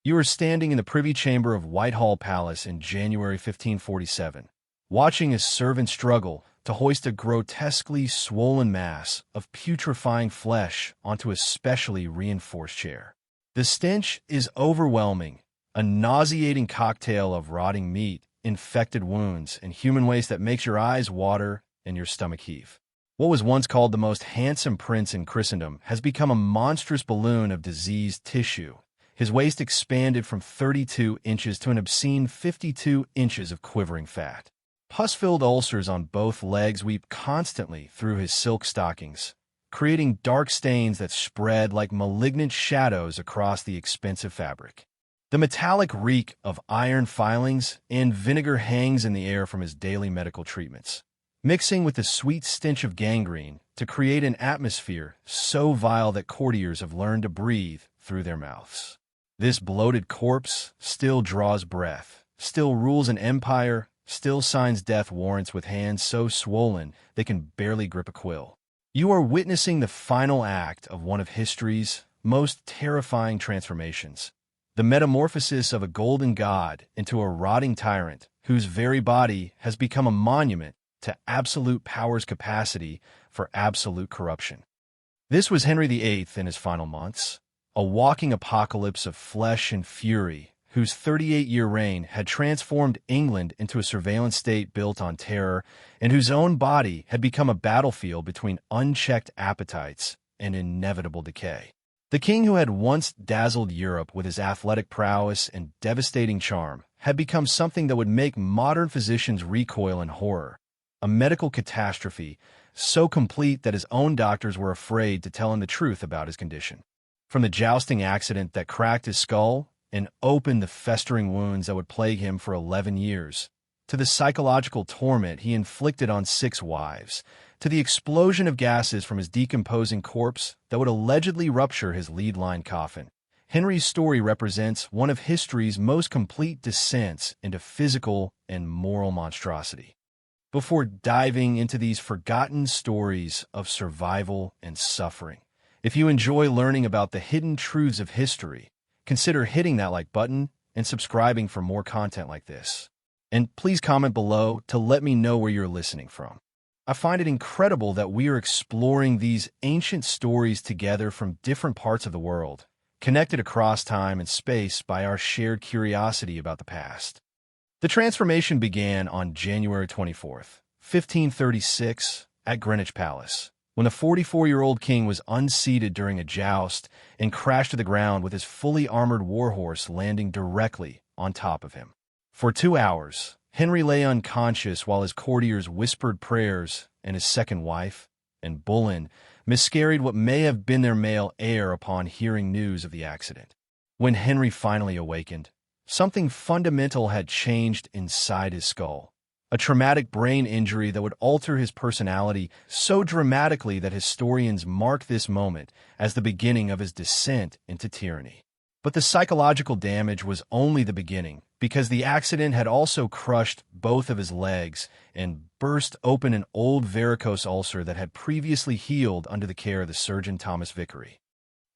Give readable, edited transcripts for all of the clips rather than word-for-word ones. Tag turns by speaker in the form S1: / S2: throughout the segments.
S1: You are standing in the privy chamber of Whitehall Palace in January 1547, watching a servant struggle to hoist a grotesquely swollen mass of putrefying flesh onto a specially reinforced chair. The stench is overwhelming, a nauseating cocktail of rotting meat, infected wounds, and human waste that makes your eyes water and your stomach heave. What was once called the most handsome prince in Christendom has become a monstrous balloon of diseased tissue. His waist expanded from 32 inches to an obscene 52 inches of quivering fat. Pus-filled ulcers on both legs weep constantly through his silk stockings, creating dark stains that spread like malignant shadows across the expensive fabric. The metallic reek of iron filings and vinegar hangs in the air from his daily medical treatments, mixing with the sweet stench of gangrene to create an atmosphere so vile that courtiers have learned to breathe through their mouths. This bloated corpse still draws breath, still rules an empire, still signs death warrants with hands so swollen they can barely grip a quill. You are witnessing the final act of one of history's most terrifying transformations, the metamorphosis of a golden god into a rotting tyrant whose very body has become a monument to absolute power's capacity for absolute corruption. This was Henry VIII in his final months, a walking apocalypse of flesh and fury, whose 38-year reign had transformed England into a surveillance state built on terror, and whose own body had become a battlefield between unchecked appetites and inevitable decay. The king who had once dazzled Europe with his athletic prowess and devastating charm had become something that would make modern physicians recoil in horror, a medical catastrophe so complete that his own doctors were afraid to tell him the truth about his condition. From the jousting accident that cracked his skull and opened the festering wounds that would plague him for 11 years, to the psychological torment he inflicted on 6 wives, to the explosion of gases from his decomposing corpse that would allegedly rupture his lead-lined coffin, Henry's story represents one of history's most complete descents into physical and moral monstrosity. Before diving into these forgotten stories of survival and suffering, if you enjoy learning about the hidden truths of history, consider hitting that like button and subscribing for more content like this. And please comment below to let me know where you're listening from. I find it incredible that we are exploring these ancient stories together from different parts of the world, connected across time and space by our shared curiosity about the past. The transformation began on January 24th, 1536, at Greenwich Palace, when the 44-year-old king was unseated during a joust and crashed to the ground with his fully armored warhorse landing directly on top of him. For 2 hours, Henry lay unconscious while his courtiers whispered prayers, and his second wife and Boleyn miscarried what may have been their male heir upon hearing news of the accident. When Henry finally awakened, something fundamental had changed inside his skull. A traumatic brain injury that would alter his personality so dramatically that historians mark this moment as the beginning of his descent into tyranny. But the psychological damage was only the beginning, because the accident had also crushed both of his legs and burst open an old varicose ulcer that had previously healed under the care of the surgeon Thomas Vickery.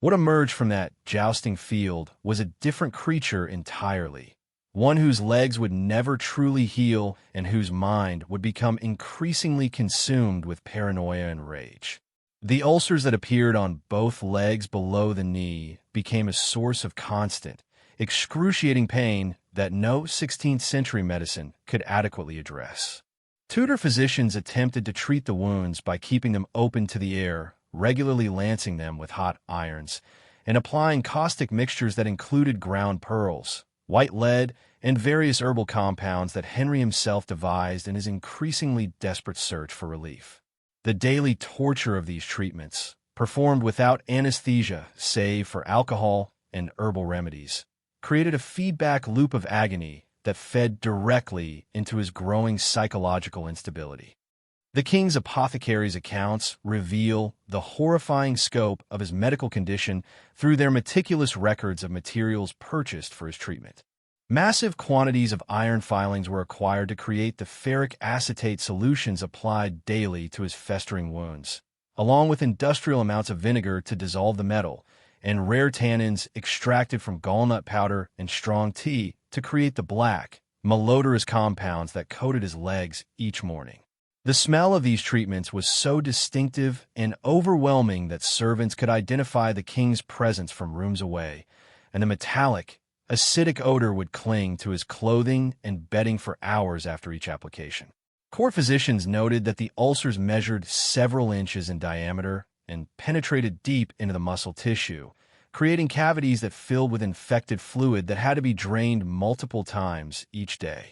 S1: What emerged from that jousting field was a different creature entirely, one whose legs would never truly heal and whose mind would become increasingly consumed with paranoia and rage. The ulcers that appeared on both legs below the knee became a source of constant, excruciating pain that no 16th century medicine could adequately address. Tudor physicians attempted to treat the wounds by keeping them open to the air, regularly lancing them with hot irons, and applying caustic mixtures that included ground pearls, white lead, and various herbal compounds that Henry himself devised in his increasingly desperate search for relief. The daily torture of these treatments, performed without anesthesia save for alcohol and herbal remedies, created a feedback loop of agony that fed directly into his growing psychological instability. The king's apothecaries' accounts reveal the horrifying scope of his medical condition through their meticulous records of materials purchased for his treatment. Massive quantities of iron filings were acquired to create the ferric acetate solutions applied daily to his festering wounds, along with industrial amounts of vinegar to dissolve the metal, and rare tannins extracted from gallnut powder and strong tea to create the black, malodorous compounds that coated his legs each morning. The smell of these treatments was so distinctive and overwhelming that servants could identify the king's presence from rooms away, and the metallic, acidic odor would cling to his clothing and bedding for hours after each application. Court physicians noted that the ulcers measured several inches in diameter and penetrated deep into the muscle tissue, creating cavities that filled with infected fluid that had to be drained multiple times each day.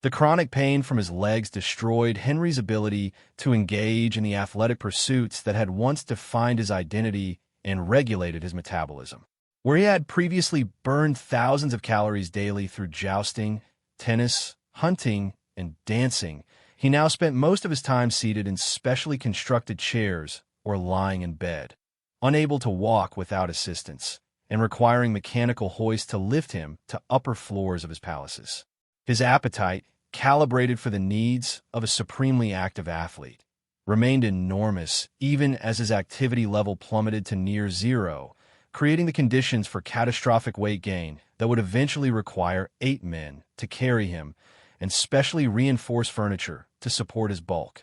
S1: The chronic pain from his legs destroyed Henry's ability to engage in the athletic pursuits that had once defined his identity and regulated his metabolism. Where he had previously burned thousands of calories daily through jousting, tennis, hunting, and dancing, he now spent most of his time seated in specially constructed chairs or lying in bed, unable to walk without assistance, and requiring mechanical hoists to lift him to upper floors of his palaces. His appetite, calibrated for the needs of a supremely active athlete, remained enormous even as his activity level plummeted to near zero, creating the conditions for catastrophic weight gain that would eventually require 8 men to carry him and specially reinforced furniture to support his bulk.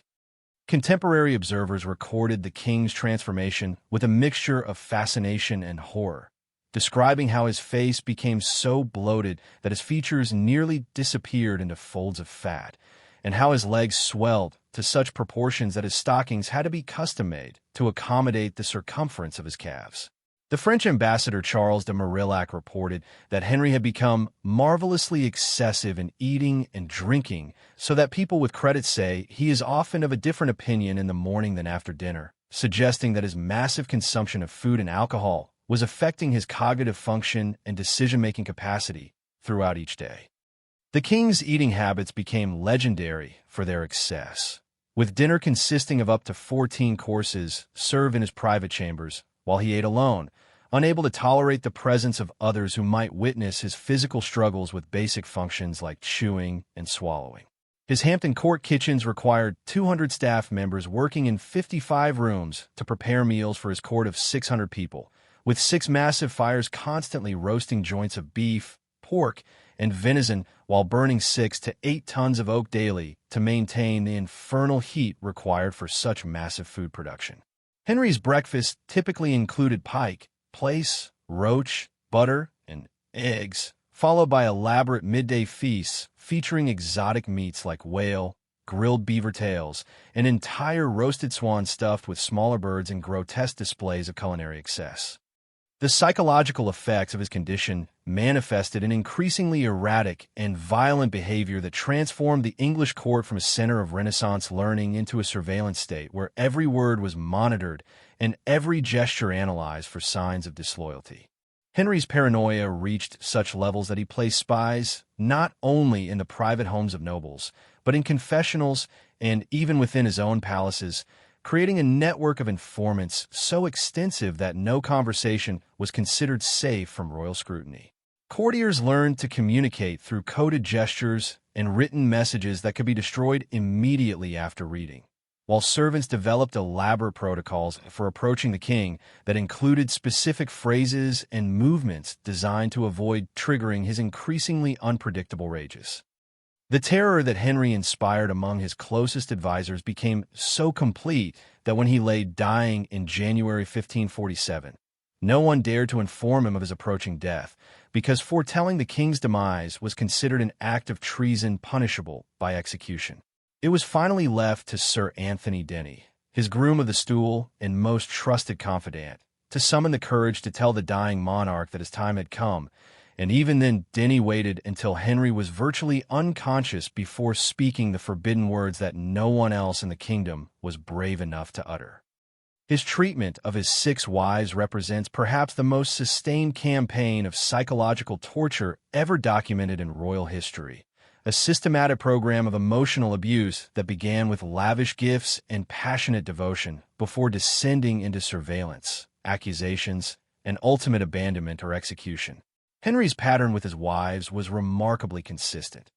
S1: Contemporary observers recorded the king's transformation with a mixture of fascination and horror, describing how his face became so bloated that his features nearly disappeared into folds of fat, and how his legs swelled to such proportions that his stockings had to be custom-made to accommodate the circumference of his calves. The French ambassador Charles de Marillac reported that Henry had become marvelously excessive in eating and drinking, so that people with credit say he is often of a different opinion in the morning than after dinner, suggesting that his massive consumption of food and alcohol was affecting his cognitive function and decision-making capacity throughout each day. The king's eating habits became legendary for their excess, with dinner consisting of up to 14 courses served in his private chambers while he ate alone, unable to tolerate the presence of others who might witness his physical struggles with basic functions like chewing and swallowing. His Hampton Court kitchens required 200 staff members working in 55 rooms to prepare meals for his court of 600 people, with 6 massive fires constantly roasting joints of beef, pork, and venison while burning 6 to 8 tons of oak daily to maintain the infernal heat required for such massive food production. Henry's breakfast typically included pike, plaice, roach, butter, and eggs, followed by elaborate midday feasts featuring exotic meats like whale, grilled beaver tails, and entire roasted swan stuffed with smaller birds and grotesque displays of culinary excess. The psychological effects of his condition manifested in increasingly erratic and violent behavior that transformed the English court from a center of Renaissance learning into a surveillance state where every word was monitored and every gesture analyzed for signs of disloyalty. Henry's paranoia reached such levels that he placed spies not only in the private homes of nobles, but in confessionals and even within his own palaces, creating a network of informants so extensive that no conversation was considered safe from royal scrutiny. Courtiers learned to communicate through coded gestures and written messages that could be destroyed immediately after reading, while servants developed elaborate protocols for approaching the king that included specific phrases and movements designed to avoid triggering his increasingly unpredictable rages. The terror that Henry inspired among his closest advisors became so complete that when he lay dying in January 1547, no one dared to inform him of his approaching death, because foretelling the king's demise was considered an act of treason punishable by execution. It was finally left to Sir Anthony Denny, his groom of the stool and most trusted confidant, to summon the courage to tell the dying monarch that his time had come, and even then Denny waited until Henry was virtually unconscious before speaking the forbidden words that no one else in the kingdom was brave enough to utter. His treatment of his 6 wives represents perhaps the most sustained campaign of psychological torture ever documented in royal history, a systematic program of emotional abuse that began with lavish gifts and passionate devotion before descending into surveillance, accusations, and ultimate abandonment or execution. Henry's pattern with his wives was remarkably consistent.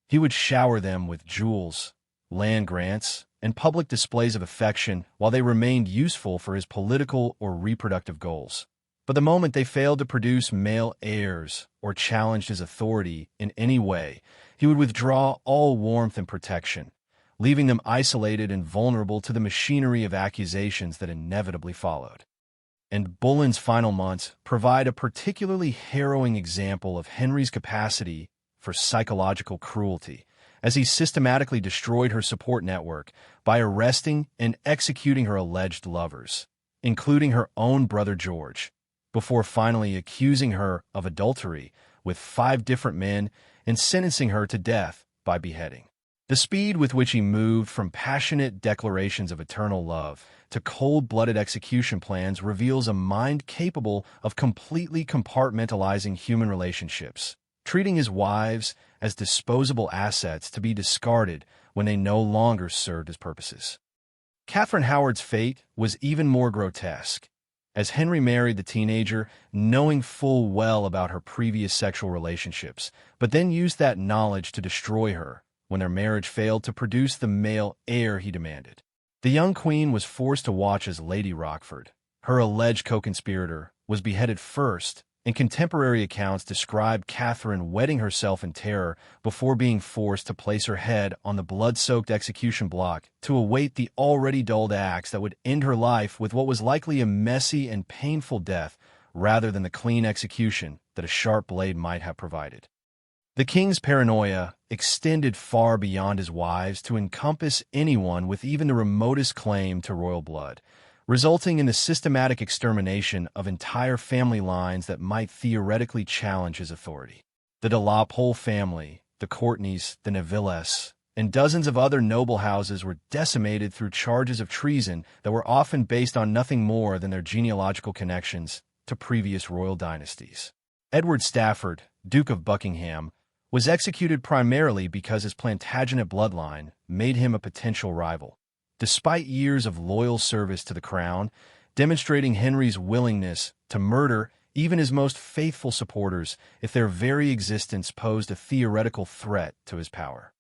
S1: He would shower them with jewels, land grants, and public displays of affection while they remained useful for his political or reproductive goals, But the moment they failed to produce male heirs or challenged his authority in any way, he would withdraw all warmth and protection, leaving them isolated and vulnerable to the machinery of accusations that inevitably followed. And Boleyn's final months provide a particularly harrowing example of Henry's capacity for psychological cruelty, as he systematically destroyed her support network by arresting and executing her alleged lovers, including her own brother George, before finally accusing her of adultery with 5 different men and sentencing her to death by beheading. The speed with which he moved from passionate declarations of eternal love to cold-blooded execution plans reveals a mind capable of completely compartmentalizing human relationships, treating his wives as disposable assets to be discarded when they no longer served his purposes. Catherine Howard's fate was even more grotesque, as Henry married the teenager, knowing full well about her previous sexual relationships, but then used that knowledge to destroy her when their marriage failed to produce the male heir he demanded. The young queen was forced to watch as Lady Rochford, her alleged co-conspirator, was beheaded first, and contemporary accounts describe Catherine wetting herself in terror before being forced to place her head on the blood-soaked execution block to await the already dulled axe that would end her life with what was likely a messy and painful death rather than the clean execution that a sharp blade might have provided. The king's paranoia extended far beyond his wives to encompass anyone with even the remotest claim to royal blood, resulting in the systematic extermination of entire family lines that might theoretically challenge his authority. The de la Pole family, the Courtenays, the Nevilles, and dozens of other noble houses were decimated through charges of treason that were often based on nothing more than their genealogical connections to previous royal dynasties. Edward Stafford, Duke of Buckingham, was executed primarily because his Plantagenet bloodline made him a potential rival, despite years of loyal service to the crown, demonstrating Henry's willingness to murder even his most faithful supporters if their very existence posed a theoretical threat to his power.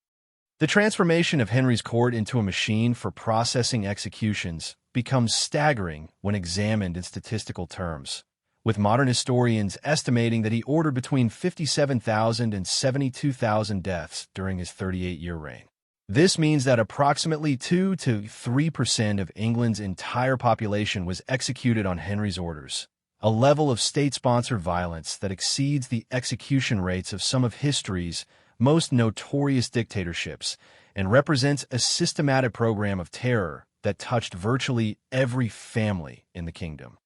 S1: The transformation of Henry's court into a machine for processing executions becomes staggering when examined in statistical terms, with modern historians estimating that he ordered between 57,000 and 72,000 deaths during his 38-year reign. This means that approximately 2 to 3% of England's entire population was executed on Henry's orders, a level of state-sponsored violence that exceeds the execution rates of some of history's most notorious dictatorships and represents a systematic program of terror that touched virtually every family in the kingdom.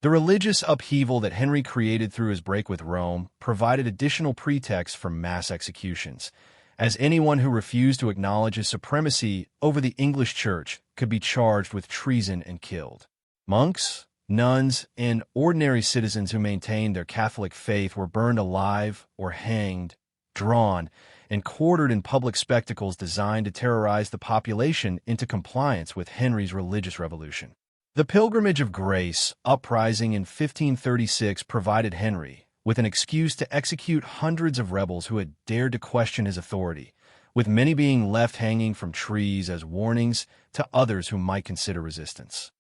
S1: The religious upheaval that Henry created through his break with Rome provided additional pretext for mass executions, as anyone who refused to acknowledge his supremacy over the English Church could be charged with treason and killed. Monks, nuns, and ordinary citizens who maintained their Catholic faith were burned alive or hanged, drawn, and quartered in public spectacles designed to terrorize the population into compliance with Henry's religious revolution. The Pilgrimage of Grace uprising in 1536 provided Henry with an excuse to execute hundreds of rebels who had dared to question his authority, with many being left hanging from trees as warnings to others who might consider resistance.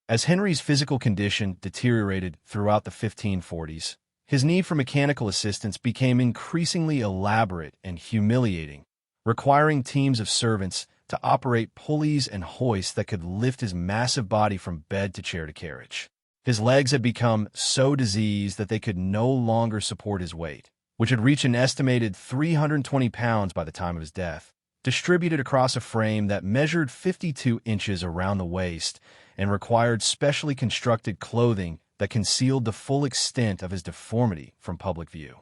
S1: As Henry's physical condition deteriorated throughout the 1540s, his need for mechanical assistance became increasingly elaborate and humiliating, requiring teams of servants to operate pulleys and hoists that could lift his massive body from bed to chair to carriage. His legs had become so diseased that they could no longer support his weight, which had reached an estimated 320 pounds by the time of his death, distributed across a frame that measured 52 inches around the waist and required specially constructed clothing that concealed the full extent of his deformity from public view.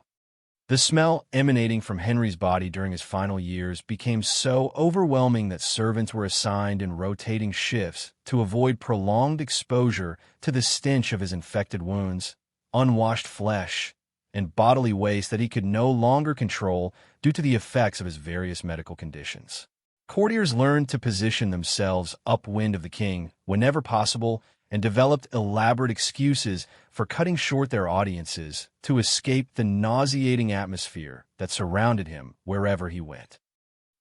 S1: The smell emanating from Henry's body during his final years became so overwhelming that servants were assigned in rotating shifts to avoid prolonged exposure to the stench of his infected wounds, unwashed flesh, and bodily waste that he could no longer control due to the effects of his various medical conditions. Courtiers learned to position themselves upwind of the king whenever possible and developed elaborate excuses for cutting short their audiences to escape the nauseating atmosphere that surrounded him wherever he went.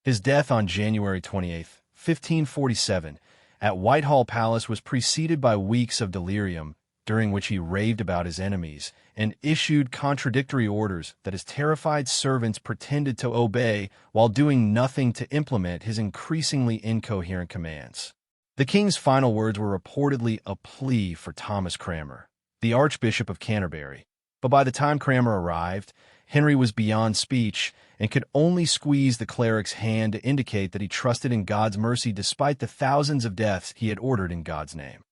S1: His death on January 28, 1547, at Whitehall Palace was preceded by weeks of delirium, during which he raved about his enemies and issued contradictory orders that his terrified servants pretended to obey while doing nothing to implement his increasingly incoherent commands. The king's final words were reportedly a plea for Thomas Cranmer, the Archbishop of Canterbury. But by the time Cranmer arrived, Henry was beyond speech and could only squeeze the cleric's hand to indicate that he trusted in God's mercy despite the thousands of deaths he had ordered in God's name.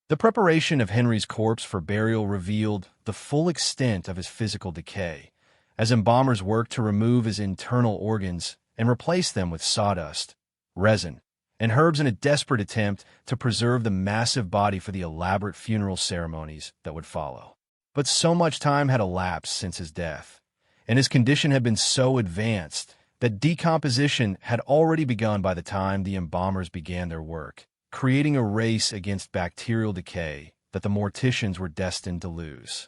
S1: The preparation of Henry's corpse for burial revealed the full extent of his physical decay, as embalmers worked to remove his internal organs and replace them with sawdust, resin, and herbs in a desperate attempt to preserve the massive body for the elaborate funeral ceremonies that would follow. But so much time had elapsed since his death, and his condition had been so advanced that decomposition had already begun by the time the embalmers began their work, creating a race against bacterial decay that the morticians were destined to lose.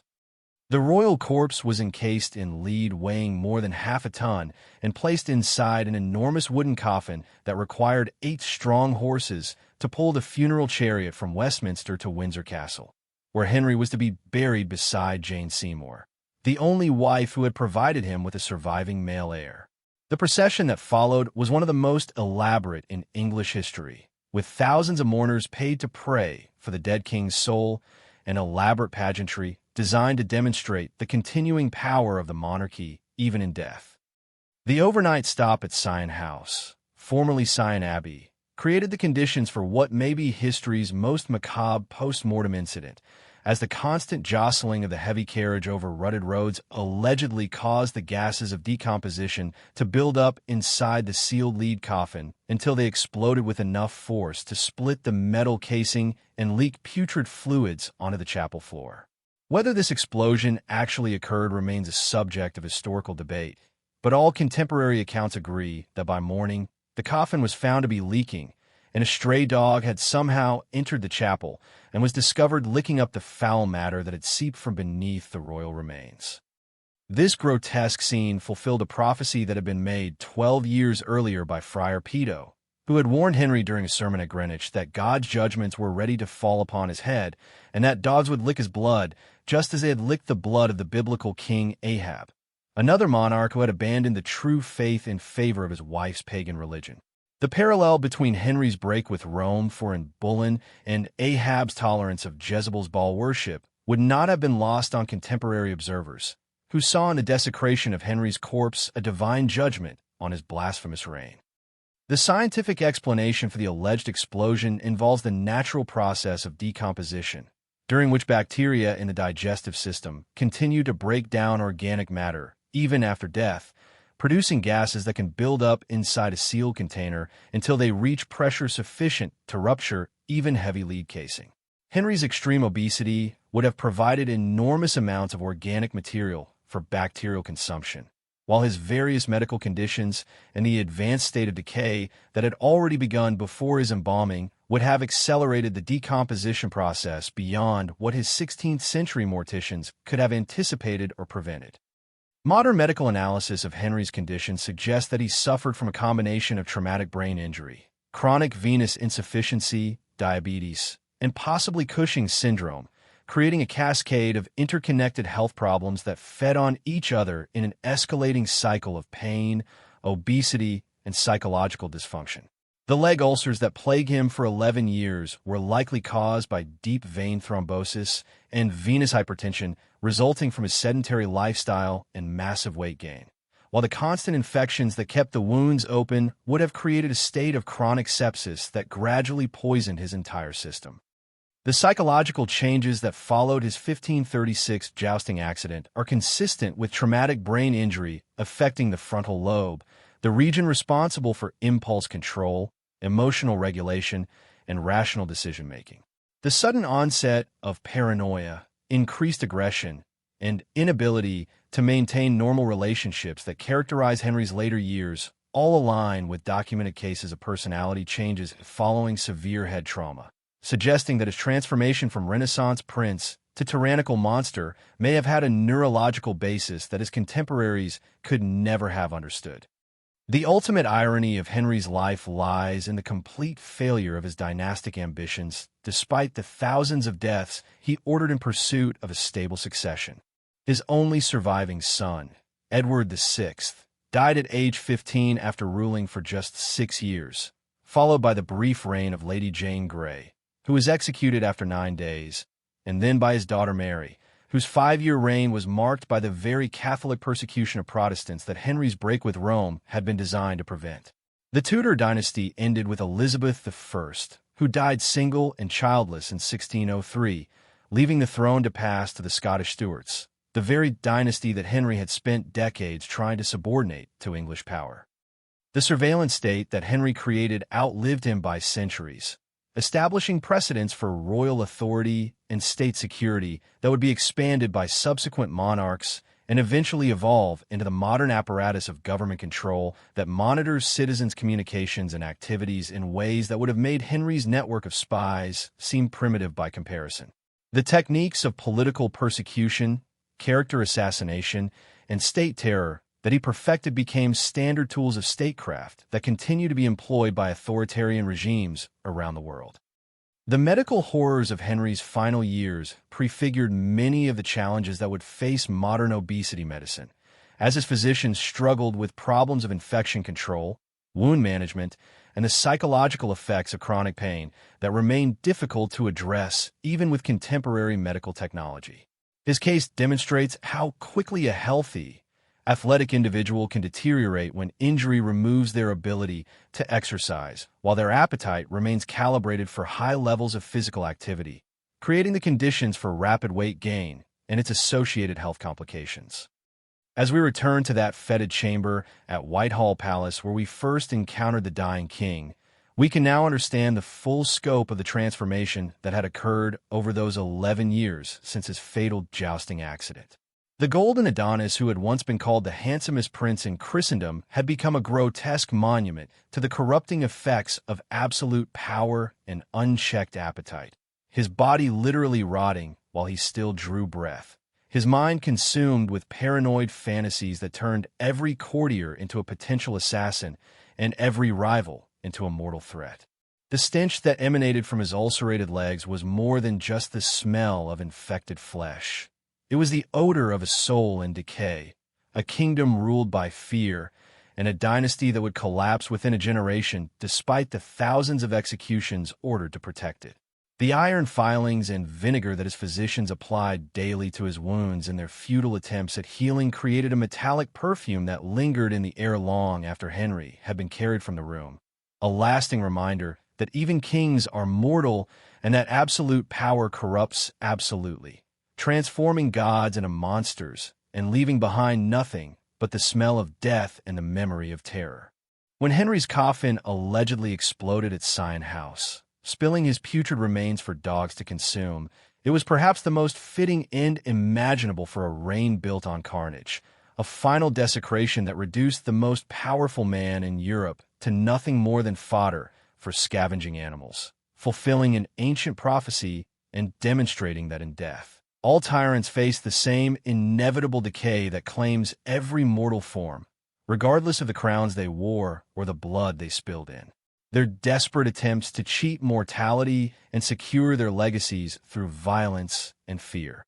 S1: The royal corpse was encased in lead weighing more than half a ton and placed inside an enormous wooden coffin that required 8 strong horses to pull the funeral chariot from Westminster to Windsor Castle, where Henry was to be buried beside Jane Seymour, the only wife who had provided him with a surviving male heir. The procession that followed was one of the most elaborate in English history, with thousands of mourners paid to pray for the dead king's soul and elaborate pageantry designed to demonstrate the continuing power of the monarchy even in death. The overnight stop at Sion House, formerly Sion Abbey, created the conditions for what may be history's most macabre post-mortem incident, as the constant jostling of the heavy carriage over rutted roads allegedly caused the gases of decomposition to build up inside the sealed lead coffin until they exploded with enough force to split the metal casing and leak putrid fluids onto the chapel floor. Whether this explosion actually occurred remains a subject of historical debate, but all contemporary accounts agree that by morning, the coffin was found to be leaking, and a stray dog had somehow entered the chapel and was discovered licking up the foul matter that had seeped from beneath the royal remains. This grotesque scene fulfilled a prophecy that had been made 12 years earlier by Friar Peto, who had warned Henry during a sermon at Greenwich that God's judgments were ready to fall upon his head and that dogs would lick his blood just as they had licked the blood of the biblical king Ahab, another monarch who had abandoned the true faith in favor of his wife's pagan religion. The parallel between Henry's break with Rome for Bullen and Ahab's tolerance of Jezebel's Baal worship would not have been lost on contemporary observers, who saw in the desecration of Henry's corpse a divine judgment on his blasphemous reign. The scientific explanation for the alleged explosion involves the natural process of decomposition, during which bacteria in the digestive system continue to break down organic matter, even after death, producing gases that can build up inside a sealed container until they reach pressure sufficient to rupture even heavy lead casing. Henry's extreme obesity would have provided enormous amounts of organic material for bacterial consumption, while his various medical conditions and the advanced state of decay that had already begun before his embalming would have accelerated the decomposition process beyond what his 16th century morticians could have anticipated or prevented. Modern medical analysis of Henry's condition suggests that he suffered from a combination of traumatic brain injury, chronic venous insufficiency, diabetes, and possibly Cushing's syndrome, creating a cascade of interconnected health problems that fed on each other in an escalating cycle of pain, obesity, and psychological dysfunction. The leg ulcers that plague him for 11 years were likely caused by deep vein thrombosis and venous hypertension resulting from his sedentary lifestyle and massive weight gain, while the constant infections that kept the wounds open would have created a state of chronic sepsis that gradually poisoned his entire system. The psychological changes that followed his 1536 jousting accident are consistent with traumatic brain injury affecting the frontal lobe, the region responsible for impulse control, emotional regulation, and rational decision-making. The sudden onset of paranoia, increased aggression, and inability to maintain normal relationships that characterize Henry's later years all align with documented cases of personality changes following severe head trauma, suggesting that his transformation from Renaissance prince to tyrannical monster may have had a neurological basis that his contemporaries could never have understood. The ultimate irony of Henry's life lies in the complete failure of his dynastic ambitions, despite the thousands of deaths he ordered in pursuit of a stable succession. His only surviving son, Edward VI, died at age 15 after ruling for just 6 years, followed by the brief reign of Lady Jane Grey, who was executed after 9 days, and then by his daughter Mary, whose 5-year reign was marked by the very Catholic persecution of Protestants that Henry's break with Rome had been designed to prevent. The Tudor dynasty ended with Elizabeth I, who died single and childless in 1603, leaving the throne to pass to the Scottish Stuarts, the very dynasty that Henry had spent decades trying to subordinate to English power. The surveillance state that Henry created outlived him by centuries, establishing precedents for royal authority and state security that would be expanded by subsequent monarchs and eventually evolve into the modern apparatus of government control that monitors citizens' communications and activities in ways that would have made Henry's network of spies seem primitive by comparison. The techniques of political persecution, character assassination, and state terror that he perfected became standard tools of statecraft that continue to be employed by authoritarian regimes around the world. The medical horrors of Henry's final years prefigured many of the challenges that would face modern obesity medicine, as his physicians struggled with problems of infection control, wound management, and the psychological effects of chronic pain that remain difficult to address even with contemporary medical technology. His case demonstrates how quickly a healthy, athletic individual can deteriorate when injury removes their ability to exercise, while their appetite remains calibrated for high levels of physical activity, creating the conditions for rapid weight gain and its associated health complications. As we return to that fetid chamber at Whitehall Palace where we first encountered the dying king, we can now understand the full scope of the transformation that had occurred over those 11 years since his fatal jousting accident. The golden Adonis, who had once been called the handsomest prince in Christendom, had become a grotesque monument to the corrupting effects of absolute power and unchecked appetite, his body literally rotting while he still drew breath, his mind consumed with paranoid fantasies that turned every courtier into a potential assassin and every rival into a mortal threat. The stench that emanated from his ulcerated legs was more than just the smell of infected flesh. It was the odor of a soul in decay, a kingdom ruled by fear, and a dynasty that would collapse within a generation despite the thousands of executions ordered to protect it. The iron filings and vinegar that his physicians applied daily to his wounds in their futile attempts at healing created a metallic perfume that lingered in the air long after Henry had been carried from the room, a lasting reminder that even kings are mortal and that absolute power corrupts absolutely, transforming gods into monsters and leaving behind nothing but the smell of death and the memory of terror. When Henry's coffin allegedly exploded at Sion House, spilling his putrid remains for dogs to consume, it was perhaps the most fitting end imaginable for a reign built on carnage, a final desecration that reduced the most powerful man in Europe to nothing more than fodder for scavenging animals, fulfilling an ancient prophecy and demonstrating that in death, all tyrants face the same inevitable decay that claims every mortal form, regardless of the crowns they wore or the blood they spilled in. Their desperate attempts to cheat mortality and secure their legacies through violence and fear.